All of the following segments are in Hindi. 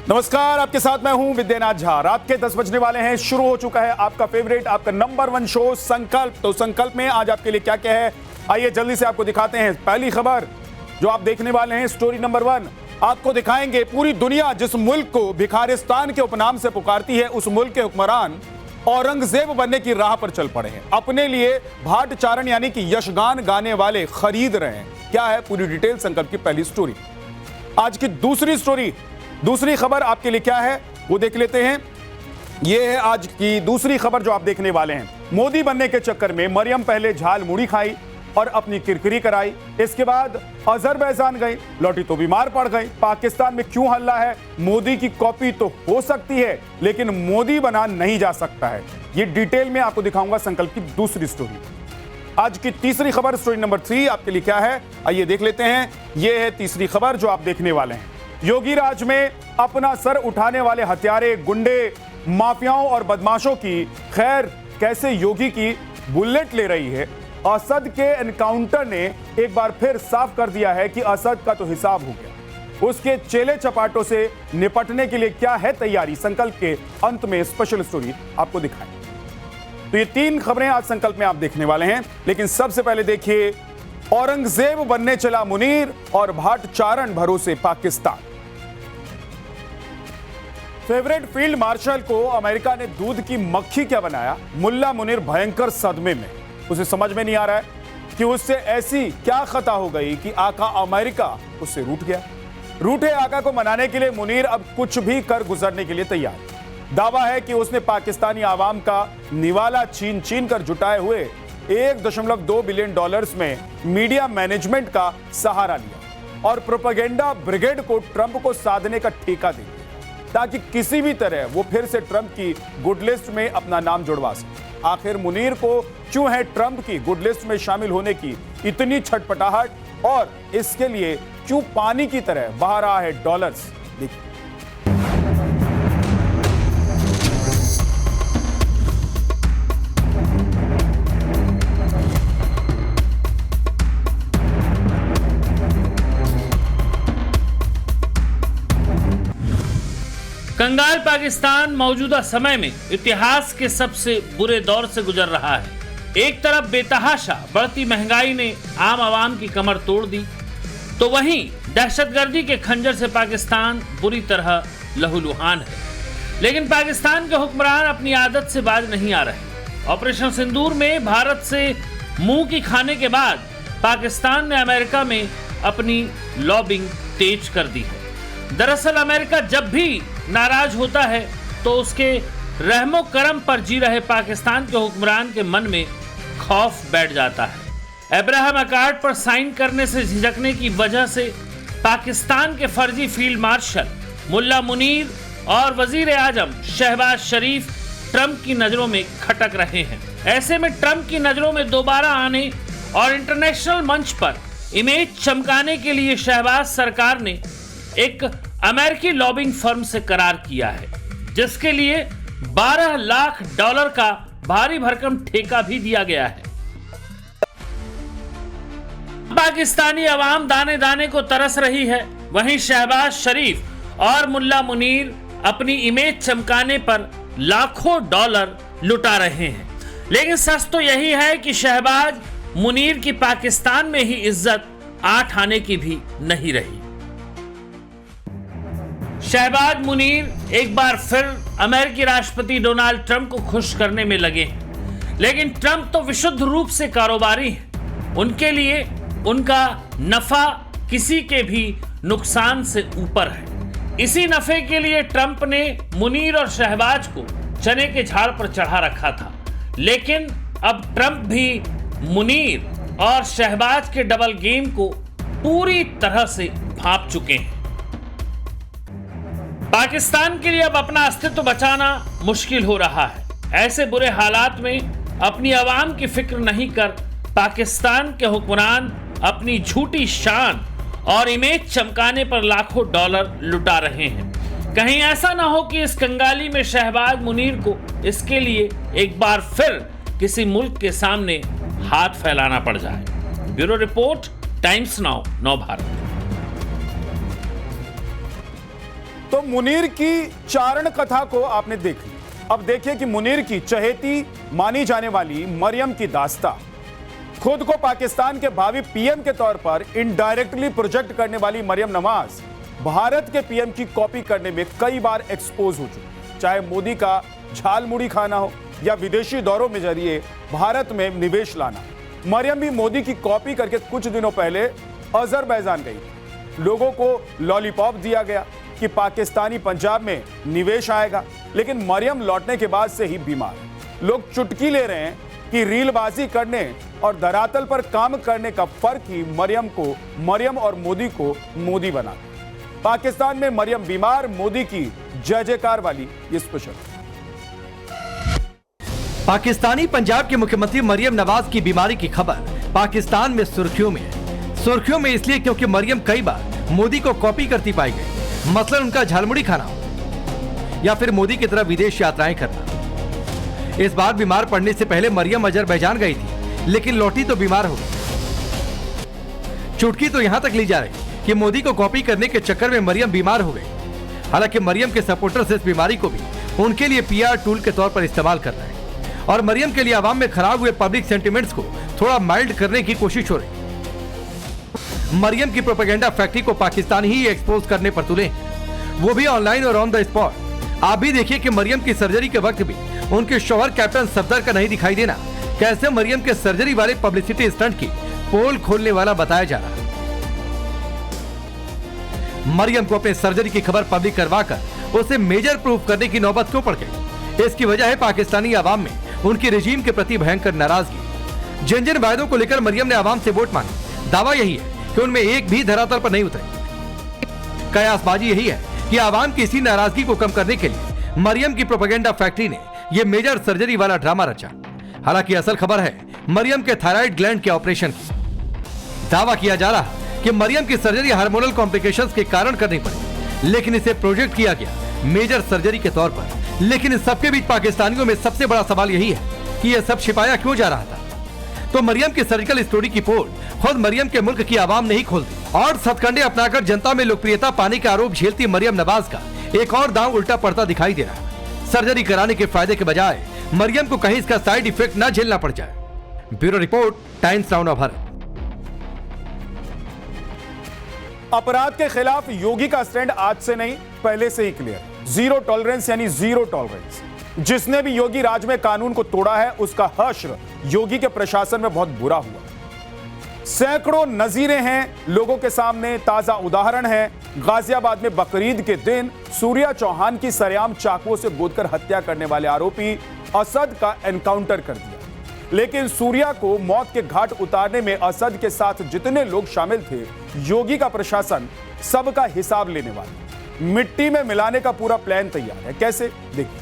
नमस्कार, आपके साथ मैं हूं विद्यानाथ झा। रात के 10 बजने वाले हैं। शुरू हो चुका है आपका फेवरेट, आपका नंबर 1 शो संकल्प। तो संकल्प में आज आपके लिए क्या क्या है, आइए जल्दी से आपको दिखाते हैं। पहली खबर जो आप देखने वाले हैं, स्टोरी नंबर 1, आपको दिखाएंगे पूरी दुनिया जिस मुल्क को भिखारिस्तान के उपनाम से पुकारती है, उस मुल्क के हुक्मरान औरंगजेब बनने की राह पर चल पड़े हैं। अपने लिए भाट चारण यानी कि यशगान गाने वाले खरीद रहे हैं। क्या है पूरी डिटेल, संकल्प की पहली स्टोरी। आज की दूसरी खबर आपके लिए क्या है वो देख लेते हैं। यह है आज की दूसरी खबर जो आप देखने वाले हैं। मोदी बनने के चक्कर में मरियम पहले झाल मुड़ी खाई और अपनी किरकिरी कराई, इसके बाद अजरबैजान गई, लौटी तो बीमार पड़ गई। पाकिस्तान में क्यों हल्ला है? मोदी की कॉपी तो हो सकती है लेकिन मोदी बना नहीं जा सकता है। ये डिटेल में आपको दिखाऊंगा संकल्प की दूसरी स्टोरी। आज की तीसरी खबर, स्टोरी नंबर 3 आपके लिए क्या है, आइए देख लेते हैं। यह है तीसरी खबर जो आप देखने वाले हैं। योगी राज में अपना सर उठाने वाले हत्यारे, गुंडे, माफियाओं और बदमाशों की खैर कैसे योगी की बुलेट ले रही है। असद के एनकाउंटर ने एक बार फिर साफ कर दिया है कि असद का तो हिसाब हो गया। उसके चेले चपाटों से निपटने के लिए क्या है तैयारी, संकल्प के अंत में स्पेशल स्टोरी आपको दिखाएं। तो ये 3 खबरें आज संकल्प में आप देखने वाले हैं, लेकिन सबसे पहले देखिए औरंगजेब बनने चला मुनीर और भाट चारण भरोसे पाकिस्तान। फेवरेट फील्ड मार्शल को अमेरिका ने दूध की मक्खी क्या बनाया। मुल्ला मुनीर भयंकर सदमे में, उसे समझ में नहीं आ रहा है कि उससे ऐसी क्या खता हो गई कि आका अमेरिका उससे रूठ गया। रूठे आका को मनाने के लिए मुनीर अब कुछ भी कर गुजरने के लिए तैयार। दावा है कि उसने पाकिस्तानी आवाम का निवाला छीन छीन कर जुटाए हुए $1.2 बिलियन में मीडिया मैनेजमेंट का सहारा लिया और प्रोपेगेंडा ब्रिगेड को ट्रंप को साधने का ठेका दे दिया ताकि किसी भी तरह वो फिर से ट्रंप की गुड लिस्ट में अपना नाम जुड़वा सके। आखिर मुनीर को क्यों है ट्रंप की गुड लिस्ट में शामिल होने की इतनी छटपटाहट और इसके लिए क्यों पानी की तरह बहा रहा है डॉलर्स, देखिए। कंगाल पाकिस्तान मौजूदा समय में इतिहास के सबसे बुरे दौर से गुजर रहा है। एक तरफ बेतहाशा बढ़ती महंगाई ने आम आवाम की कमर तोड़ दी, तो वहीं दहशतगर्दी के खंजर से पाकिस्तान बुरी तरह लहूलुहान है। लेकिन पाकिस्तान के हुक्मरान अपनी आदत से बाज नहीं आ रहे। ऑपरेशन सिंदूर में भारत से मुंह की खाने के बाद पाकिस्तान ने अमेरिका में अपनी लॉबिंग तेज कर दी है। दरअसल अमेरिका जब भी नाराज होता है तो उसके रहमो करम पर जी रहे पाकिस्तान के हुक्मरान के मन में खौफ बैठ जाता है। अब्राहम अकॉर्ड पर साइन करने से झिझकने की वजह से पाकिस्तान के फर्जी फील्ड मार्शल मुल्ला मुनीर और वजीर आजम शहबाज शरीफ ट्रंप की नजरों में खटक रहे हैं। ऐसे में ट्रंप की नजरों में दोबारा आने और इंटरनेशनल मंच पर इमेज चमकाने के लिए शहबाज सरकार ने एक अमेरिकी लॉबिंग फर्म से करार किया है, जिसके लिए $12 लाख का भारी भरकम ठेका भी दिया गया है। पाकिस्तानी अवाम दाने दाने को तरस रही है, वहीं शहबाज शरीफ और मुल्ला मुनीर अपनी इमेज चमकाने पर लाखों डॉलर लुटा रहे हैं। लेकिन सच तो यही है कि शहबाज मुनीर की पाकिस्तान में ही इज्जत 8 आने की भी नहीं रही। शहबाज मुनीर एक बार फिर अमेरिकी राष्ट्रपति डोनाल्ड ट्रंप को खुश करने में लगे हैं, लेकिन ट्रंप तो विशुद्ध रूप से कारोबारी हैं। उनके लिए उनका नफा किसी के भी नुकसान से ऊपर है। इसी नफे के लिए ट्रंप ने मुनीर और शहबाज को चने के झाड़ पर चढ़ा रखा था, लेकिन अब ट्रंप भी मुनीर और शहबाज के डबल गेम को पूरी तरह से भांप चुके हैं। पाकिस्तान के लिए अब अपना अस्तित्व बचाना मुश्किल हो रहा है। ऐसे बुरे हालात में अपनी आवाम की फिक्र नहीं कर पाकिस्तान के हुक्मरान अपनी झूठी शान और इमेज चमकाने पर लाखों डॉलर लुटा रहे हैं। कहीं ऐसा ना हो कि इस कंगाली में शहबाज मुनीर को इसके लिए एक बार फिर किसी मुल्क के सामने हाथ फैलाना पड़ जाए। ब्यूरो रिपोर्ट, टाइम्स नाउ, नव भारत। तो मुनीर की चारण कथा को आपने देख ली। अब देखिए कि मुनीर की चहेती मानी जाने वाली मरियम की दास्ता, खुद को पाकिस्तान के भावी पीएम के तौर पर इनडायरेक्टली प्रोजेक्ट करने वाली मरियम नवाज भारत के पीएम की कॉपी करने में कई बार एक्सपोज हो चुकी। चाहे मोदी का झाल मुड़ी खाना हो या विदेशी दौरों में जरिए भारत में निवेश लाना, मरियम भी मोदी की कॉपी करके कुछ दिनों पहले अजरबैजान गई थी। लोगों को लॉलीपॉप दिया गया कि पाकिस्तानी पंजाब में निवेश आएगा, लेकिन मरियम लौटने के बाद से ही बीमार। लोग चुटकी ले रहे हैं कि रीलबाजी करने और धरातल पर काम करने का फर्क ही मरियम और मोदी को मोदी बना। पाकिस्तान में मरियम बीमार, मोदी की जय जयकार वाली ये स्पेशल। पाकिस्तानी पंजाब के मुख्यमंत्री मरियम नवाज की बीमारी की खबर पाकिस्तान में सुर्खियों में है। सुर्खियों में इसलिए क्योंकि मरियम कई बार मोदी को कॉपी करती पाई गई, मसलन उनका झालमुड़ी खाना हो या फिर मोदी की तरह विदेश यात्राएं करना। इस बार बीमार पड़ने से पहले मरियम अजरबैजान गई थी, लेकिन लौटी तो बीमार हो गई। चुटकी तो यहां तक ली जा रही कि मोदी को कॉपी करने के चक्कर में मरियम बीमार हो गई। हालांकि मरियम के सपोर्टर्स इस बीमारी को भी उनके लिए पीआर टूल के तौर पर इस्तेमाल कर रहे हैं और मरियम के लिए आवाम में खराब हुए पब्लिक सेंटिमेंट्स को थोड़ा माइल्ड करने की कोशिश हो रही। मरियम की प्रोपेगेंडा फैक्ट्री को पाकिस्तान ही एक्सपोज करने पर तुले, वो भी ऑनलाइन और ऑन द स्पॉट। आप भी देखिए कि मरियम की सर्जरी के वक्त भी उनके शौहर कैप्टन सफदर का नहीं दिखाई देना कैसे मरियम के सर्जरी वाले पब्लिसिटी स्टंट की पोल खोलने वाला बताया जा रहा है। मरियम को अपने सर्जरी की खबर पब्लिक करवाकर उसे मेजर प्रूफ करने की नौबत क्यों पड़ गई? इसकी वजह है पाकिस्तानी आवाम में उनकी रिजीम के प्रति भयंकर नाराजगी। जिन जिन वायदों को लेकर मरियम ने आवाम से वोट मांगे, दावा यही है कि उनमें एक भी धरातल पर नहीं उतरे। कयासबाजी यही है कि आवाम की इसी नाराजगी को कम करने के लिए मरियम की प्रोपेगेंडा फैक्ट्री ने यह मेजर सर्जरी वाला ड्रामा रचा। हालांकि असल खबर है मरियम के थायराइड ग्लैंड के ऑपरेशन की। दावा किया जा रहा है कि मरियम की सर्जरी हार्मोनल कॉम्प्लिकेशंस के कारण करनी पड़ी, लेकिन इसे प्रोजेक्ट किया गया मेजर सर्जरी के तौर पर। लेकिन इस सबके बीच पाकिस्तानियों में सबसे बड़ा सवाल यही है कि यह सब छिपाया क्यों जा रहा था। तो मरियम की सर्जिकल स्टोरी की पोल खुद मरियम के मुल्क की आवाम ने ही खोल दी और सतकंडे अपनाकर जनता में लोकप्रियता पाने का आरोप झेलती मरियम नवाज का एक और दांव उल्टा पड़ता दिखाई दे रहा है। सर्जरी कराने के फायदे के बजाय मरियम को कहीं इसका साइड इफेक्ट न झेलना पड़ जाए। Bureau report, times now of Bharat. अपराध के खिलाफ योगी का स्टैंड आज से नहीं, पहले से ही क्लियर। जीरो टॉलरेंस यानी जीरो टॉलरेंस। जिसने भी योगी राज में कानून को तोड़ा है उसका हश्र योगी के प्रशासन में बहुत बुरा हुआ। सैकड़ों नजीरें हैं लोगों के सामने। ताजा उदाहरण है गाजियाबाद में बकरीद के दिन सूर्या चौहान की सरेआम चाकुओं से गोदकर हत्या करने वाले आरोपी असद का एनकाउंटर कर दिया। लेकिन सूर्या को मौत के घाट उतारने में असद के साथ जितने लोग शामिल थे, योगी का प्रशासन सबका हिसाब लेने वाला, मिट्टी में मिलाने का पूरा प्लान तैयार है। कैसे, देखिए।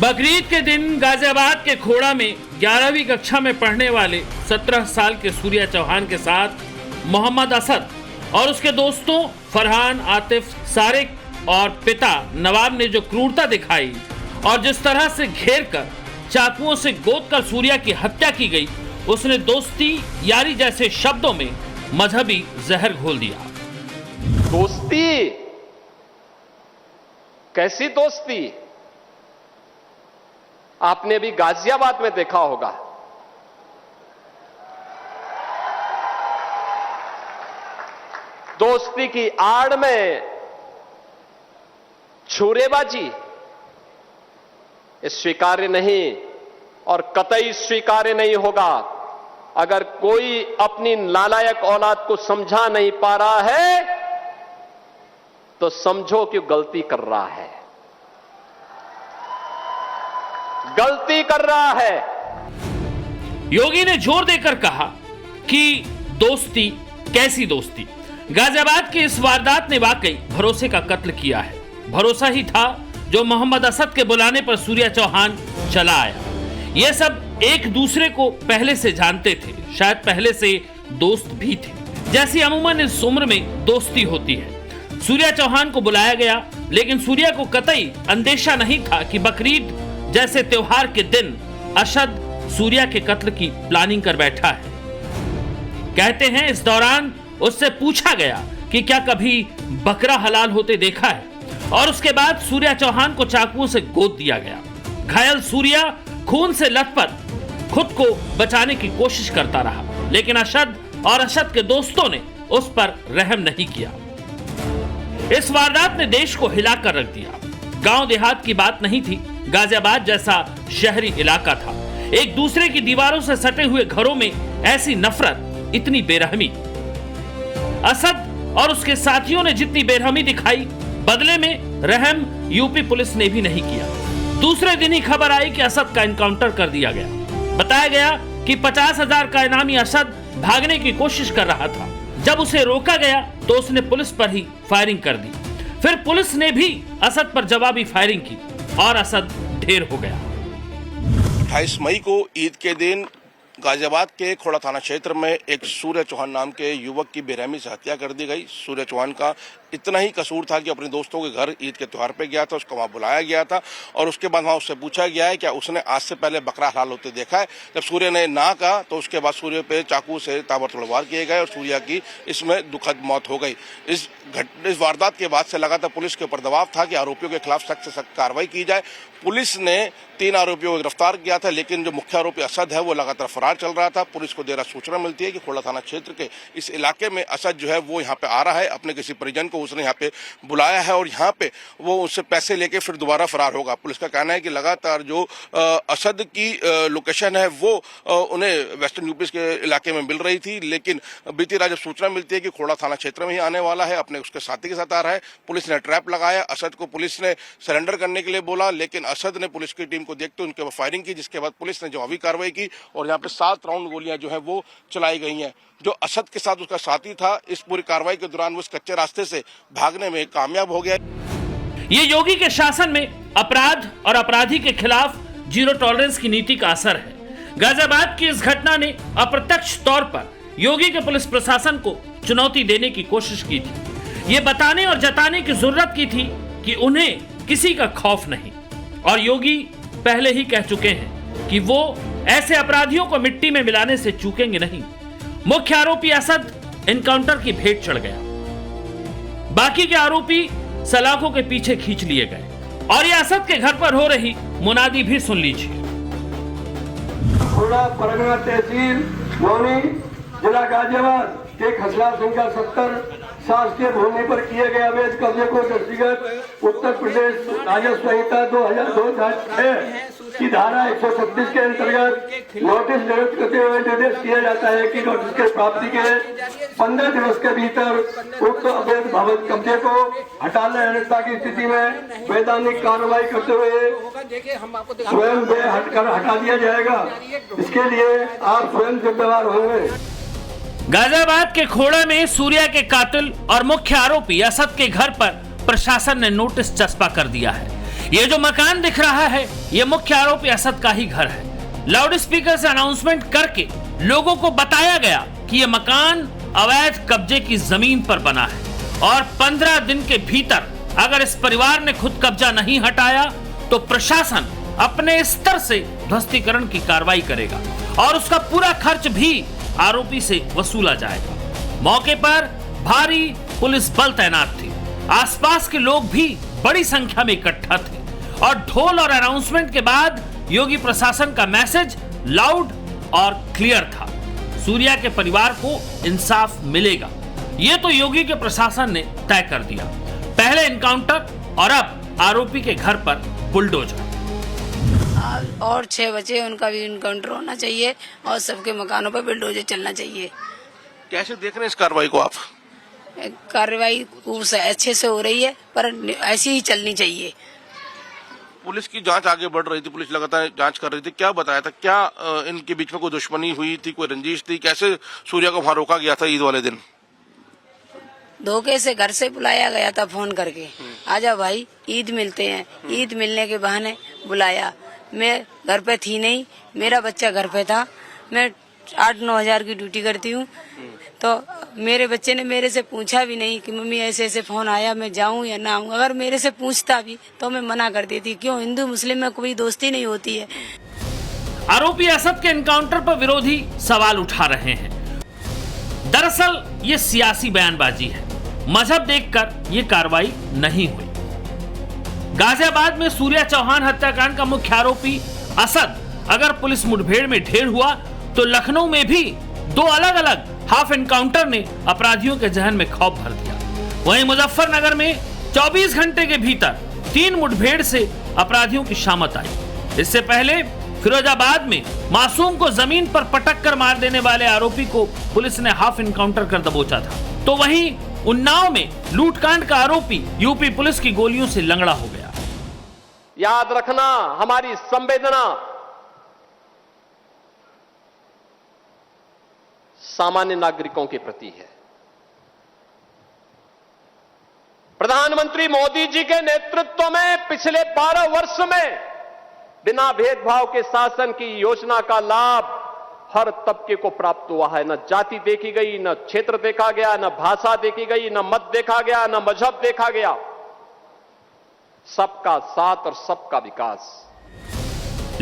बकरीद के दिन गाजियाबाद के खोड़ा में 11वीं कक्षा में पढ़ने वाले 17 साल के सूर्या चौहान के साथ मोहम्मद असद और उसके दोस्तों फरहान, आतिफ, सारिक और पिता नवाब ने जो क्रूरता दिखाई और जिस तरह से घेर कर चाकुओं से गोदकर सूर्या की हत्या की गई, उसने दोस्ती यारी जैसे शब्दों में मजहबी जहर घोल दिया। दोस्ती? कैसी दोस्ती? आपने भी गाजियाबाद में देखा होगा। दोस्ती की आड़ में छुरेबाजी स्वीकार्य नहीं और कतई स्वीकार्य नहीं होगा। अगर कोई अपनी नालायक औलाद को समझा नहीं पा रहा है तो समझो कि गलती कर रहा है, गलती कर रहा है। योगी ने जोर देकर कहा कि दोस्ती कैसी दोस्ती। गाजियाबाद की इस वारदात ने वाकई भरोसे का कत्ल किया है। भरोसा ही था जो मोहम्मद असद के बुलाने पर सूर्या चौहान चला आया। ये सब एक दूसरे को पहले से जानते थे, शायद पहले से दोस्त भी थे, जैसी अमूमन इस उम्र में दोस्ती होती है। सूर्या चौहान को बुलाया गया, लेकिन सूर्या को कतई अंदेशा नहीं था कि बकरीद जैसे त्योहार के दिन असद सूर्या के कत्ल की प्लानिंग कर बैठा है। कहते हैं इस दौरान उससे पूछा गया कि क्या कभी बकरा हलाल होते देखा है, और उसके बाद सूर्या चौहान को चाकुओं से गोद दिया गया। घायल सूर्या खून से लथपथ खुद को बचाने की कोशिश करता रहा, लेकिन असद और असद के दोस्तों ने उस पर रहम नहीं किया। इस वारदात ने देश को हिलाकर रख दिया। गांव देहात की बात नहीं थी, गाजियाबाद जैसा शहरी इलाका था। एक दूसरे की दीवारों से सटे हुए घरों में ऐसी नफरत, इतनी बेरहमी। असद और उसके साथियों ने जितनी बेरहमी दिखाई, बदले में रहम यूपी पुलिस ने भी नहीं किया। दूसरे दिन ही खबर आई कि असद का एनकाउंटर कर दिया गया। बताया गया कि 50,000 का इनामी असद भागने की कोशिश कर रहा था। जब उसे रोका गया तो उसने पुलिस पर ही फायरिंग कर दी। फिर पुलिस ने भी असद पर जवाबी फायरिंग की और असद ढेर हो गया। 28 मई को ईद के दिन गाजियाबाद के खोड़ा थाना क्षेत्र में एक सूर्य चौहान नाम के युवक की बेरहमी से हत्या कर दी गई। सूर्य चौहान का इतना ही कसूर था कि अपने दोस्तों के घर ईद के त्योहार पे गया था, उसको वहां बुलाया गया था और उसके बाद वहां उससे पूछा गया है क्या उसने आज से पहले बकरा हलाल होते देखा है। जब सूर्य ने ना कहा तो उसके बाद सूर्य पे चाकू से ताबड़तोड़ वार किए गए और सूर्य की इसमें दुखद मौत हो गई। इस वारदात के बाद से लगातार पुलिस के ऊपर दबाव था कि आरोपियों के खिलाफ सख्त से सख्त कार्रवाई की जाए। पुलिस ने 3 आरोपियों को गिरफ्तार किया था, लेकिन जो मुख्य आरोपी असद है वो लगातार फरार चल रहा था। पुलिस को देर रात सूचना मिलती है कि खोड़ा थाना क्षेत्र के इस इलाके में असद जो है वो यहाँ पे आ रहा है। अपने किसी परिजन को उसने यहाँ पे बुलाया है और यहाँ पे वो उससे पैसे लेके फिर दोबारा फरार होगा। पुलिस का कहना है कि लगातार जो असद की लोकेशन है वो उन्हें वेस्टर्न यूपी के इलाके में मिल रही थी, लेकिन बीती रात जब सूचना मिलती है कि खोड़ा थाना क्षेत्र में ही आने वाला है, अपने उसके साथी के साथ आ रहा है, पुलिस ने ट्रैप लगाया। असद को पुलिस ने सरेंडर करने के लिए बोला, लेकिन असद ने पुलिस की टीम को देखते उनके ऊपर फायरिंग की, जिसके बाद पुलिस ने जवाबी कार्रवाई की और यहाँ पे 7 राउंड गोलियां जो है वो चलाई गई हैं। जो असद के साथ उसका साथी था, इस पूरी कार्रवाई के दौरान वो इस कच्चे रास्ते से भागने में कामयाब हो गया। ये योगी के शासन में अपराध और अपराधी के खिलाफ जीरो टॉलरेंस की नीति का असर है। गाजियाबाद की इस घटना ने अप्रत्यक्ष तौर पर योगी के पुलिस प्रशासन को चुनौती देने की कोशिश की थी। ये बताने और जताने की जरूरत की थी कि उन्हें किसी का खौफ नहीं, और योगी पहले ही कह चुके हैं कि वो ऐसे अपराधियों को मिट्टी में मिलाने से चूकेंगे नहीं। मुख्य आरोपी असद एनकाउंटर की भेंट चढ़ गया, बाकी के आरोपी सलाखों के पीछे खींच लिए गए। और ये असद के घर पर हो रही मुनादी भी सुन लीजिए। खोड़ा परगना तहसील मौनी जिला गाजियाबाद के खसला संख्या 70 शासकीय भूमि पर किए गए अवैध कब्जे को दृष्टिगत उत्तर प्रदेश राजस्व संहिता 2006 की धारा 136 के अंतर्गत नोटिस निर्गत करते हुए निर्देश किया जाता है कि नोटिस के प्राप्ति के 15 दिवस के भीतर उक्त अवैध भवन कब्जे को हटाने अनिश्चितता की स्थिति में वैधानिक कार्रवाई करते हुए स्वयं वे हटा दिया जाएगा। इसके लिए आप स्वयं जिम्मेदार होंगे। गाजियाबाद के खोड़ा में सूर्या के कातिल और मुख्य आरोपी असद के घर पर प्रशासन ने नोटिस चस्पा कर दिया है। ये जो मकान दिख रहा है, ये मुख्य आरोपी असद का ही घर है। लाउड स्पीकर से अनाउंसमेंट करके लोगों को बताया गया कि ये मकान अवैध कब्जे की जमीन पर बना है और 15 दिन के भीतर अगर इस परिवार ने खुद कब्जा नहीं हटाया तो प्रशासन अपने स्तर से ध्वस्तीकरण की कार्रवाई करेगा और उसका पूरा खर्च भी आरोपी से वसूला जाएगा। मौके पर भारी पुलिस बल तैनात थे। आसपास के लोग भी बड़ी संख्या में इकट्ठा थे और ढोल और अनाउंसमेंट के बाद योगी प्रशासन का मैसेज लाउड और क्लियर था, सूर्या के परिवार को इंसाफ मिलेगा। ये तो योगी के प्रशासन ने तय कर दिया। पहले एनकाउंटर और अब आरोपी के घर पर बुलडोजर। और 6 बजे उनका भी एनकाउंटर होना चाहिए और सबके मकानों पर बुलडोजर चलना चाहिए। कैसे देख रहे हैं इस कार्रवाई को आप? कार्रवाई अच्छे से हो रही है, पर ऐसी ही चलनी चाहिए। पुलिस की जांच आगे बढ़ रही थी, पुलिस लगातार जांच कर रही थी। क्या बताया था, क्या इनके बीच में कोई दुश्मनी हुई थी, कोई रंजिश थी? कैसे सूर्या को वहां रोका गया था ईद वाले दिन? धोखे से घर से बुलाया गया था फोन करके, आजा भाई ईद मिलते हैं। ईद मिलने के बहाने बुलाया। मैं घर पे थी नहीं, मेरा बच्चा घर पे था। मैं 8-9 हजार की ड्यूटी करती हूँ। तो मेरे बच्चे ने मेरे से पूछा भी नहीं कि मम्मी ऐसे ऐसे फोन आया, मैं जाऊं या ना आऊं। अगर मेरे से पूछता भी तो मैं मना कर देती। क्यों, हिंदू मुस्लिम में कोई दोस्ती नहीं होती है। आरोपी असद के एनकाउंटर पर विरोधी सवाल उठा रहे हैं। दरअसल ये सियासी बयानबाजी है, मजहब देखकर ये कार्रवाई नहीं हुई। गाजियाबाद में सूर्या चौहान हत्याकांड का मुख्य आरोपी असद अगर पुलिस मुठभेड़ में ढेर हुआ तो लखनऊ में भी 2 अलग अलग हाफ एनकाउंटर ने अपराधियों के जहन में खौफ भर दिया। वहीं मुजफ्फरनगर में 24 घंटे के भीतर 3 मुठभेड़ से अपराधियों की शामत आई। इससे पहले फिरोजाबाद में मासूम को जमीन पर पटक कर मार देने वाले आरोपी को पुलिस ने हाफ एनकाउंटर कर दबोचा था। तो वहीं उन्नाव में लूटकांड का आरोपी यूपी पुलिस की गोलियों से लंगड़ा हो गया। याद रखना, हमारी संवेदना सामान्य नागरिकों के प्रति है। प्रधानमंत्री मोदी जी के नेतृत्व में पिछले 12 वर्ष में बिना भेदभाव के शासन की योजना का लाभ हर तबके को प्राप्त हुआ है। न जाति देखी गई, न क्षेत्र देखा गया, न भाषा देखी गई, न मत देखा गया, न मजहब देखा गया। सबका साथ और सबका विकास।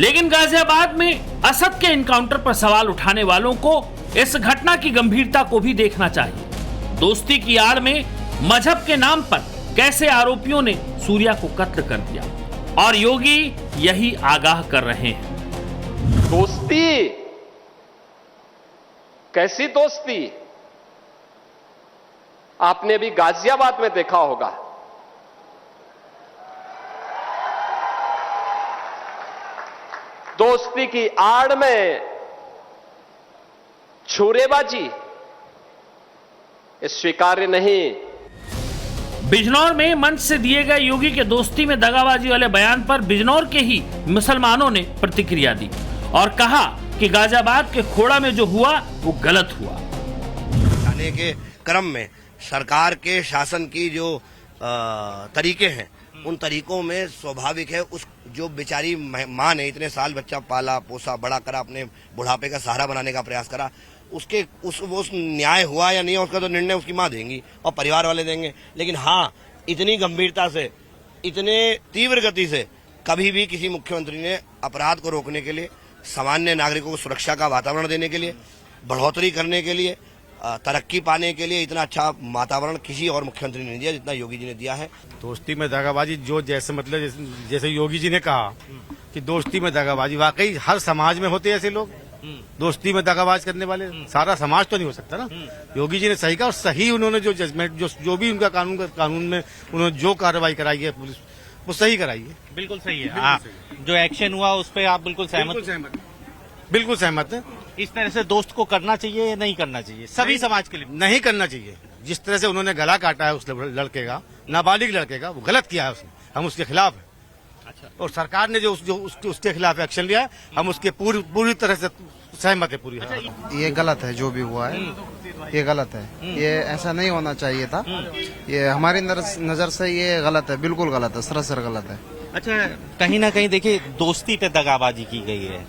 लेकिन गाजियाबाद में असद के एनकाउंटर पर सवाल उठाने वालों को इस घटना की गंभीरता को भी देखना चाहिए। दोस्ती की आड़ में मजहब के नाम पर कैसे आरोपियों ने सूर्या को कत्ल कर दिया, और योगी यही आगाह कर रहे हैं। दोस्ती, कैसी दोस्ती? आपने भी गाजियाबाद में देखा होगा। दोस्ती की आड़ में छुरेबाजी, ये स्वीकार्य नहीं। बिजनौर में मंच से दिए गए योगी के दोस्ती में दगाबाजी वाले बयान पर बिजनौर के ही मुसलमानों ने प्रतिक्रिया दी और कहा कि गाजियाबाद के खोड़ा में जो हुआ वो गलत हुआ। आने के क्रम में सरकार के शासन की जो तरीके हैं, उन तरीकों में स्वाभाविक है उस जो बेचारी माँ ने इतने साल बच्चा पाला पोसा बड़ा करा, अपने बुढ़ापे का सहारा बनाने का प्रयास करा, उसके उस न्याय हुआ या नहीं उसका तो निर्णय उसकी माँ देंगी और परिवार वाले देंगे। लेकिन हाँ, इतनी गंभीरता से, इतने तीव्र गति से कभी भी किसी मुख्यमंत्री ने अपराध को रोकने के लिए, सामान्य नागरिकों को सुरक्षा का वातावरण देने के लिए, बढ़ोतरी करने के लिए, तरक्की पाने के लिए इतना अच्छा वातावरण किसी और मुख्यमंत्री ने नहीं दिया जितना योगी जी ने दिया है। दोस्ती में दगाबाजी, जो जैसे मतलब जैसे योगी जी ने कहा कि दोस्ती में दगाबाजी, वाकई हर समाज में होते हैं ऐसे लोग, दोस्ती में दगाबाज करने वाले। सारा समाज तो नहीं हो सकता ना। योगी जी ने सही कहा और सही उन्होंने जो जजमेंट, जो भी उनका कानून में उन्होंने जो कार्रवाई कराई है पुलिस, वो सही कराई है। बिल्कुल सही है। जो एक्शन हुआ उस पर आप बिल्कुल सहमत है। इस तरह से दोस्त को करना चाहिए या नहीं करना चाहिए? सभी समाज के लिए नहीं करना चाहिए। जिस तरह से उन्होंने गला काटा है उस लड़के का, नाबालिग लड़के का, वो गलत किया है उसने, हम उसके खिलाफ है। अच्छा। और सरकार ने जो उसके खिलाफ एक्शन लिया है, हम उसके पूरी तरह से सहमत है पूरी। अच्छा, ये गलत है, जो भी हुआ है ये गलत है, ये ऐसा नहीं होना चाहिए था। ये हमारी नजर से ये गलत है, बिल्कुल गलत है, सरासर गलत है। अच्छा, कहीं ना कहीं देखिए दोस्ती पे दगाबाजी की गई है,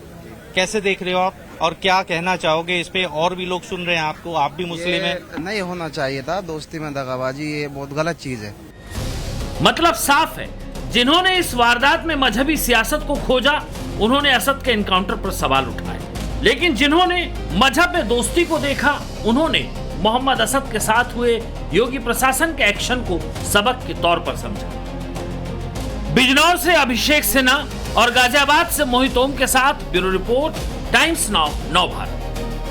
कैसे देख रहे हो आप और क्या कहना चाहोगे इस पे? और भी लोग सुन रहे हैं आपको, आप भी मुस्लिम हैं। नहीं होना चाहिए था दोस्ती में दगाबाजी, ये बहुत गलत चीज है। मतलब साफ है, जिन्होंने इस वारदात में मजहबी सियासत को खोजा उन्होंने असद के एनकाउंटर पर सवाल उठाए, लेकिन जिन्होंने मजहब में दोस्ती को देखा उन्होंने मोहम्मद असद के साथ हुए योगी प्रशासन के एक्शन को सबक के तौर पर समझा। बिजनौर से अभिषेक सिन्हा और गाजियाबाद से मोहित ओम के साथ ब्यूरो रिपोर्ट, टाइम्स नाउ नव भारत।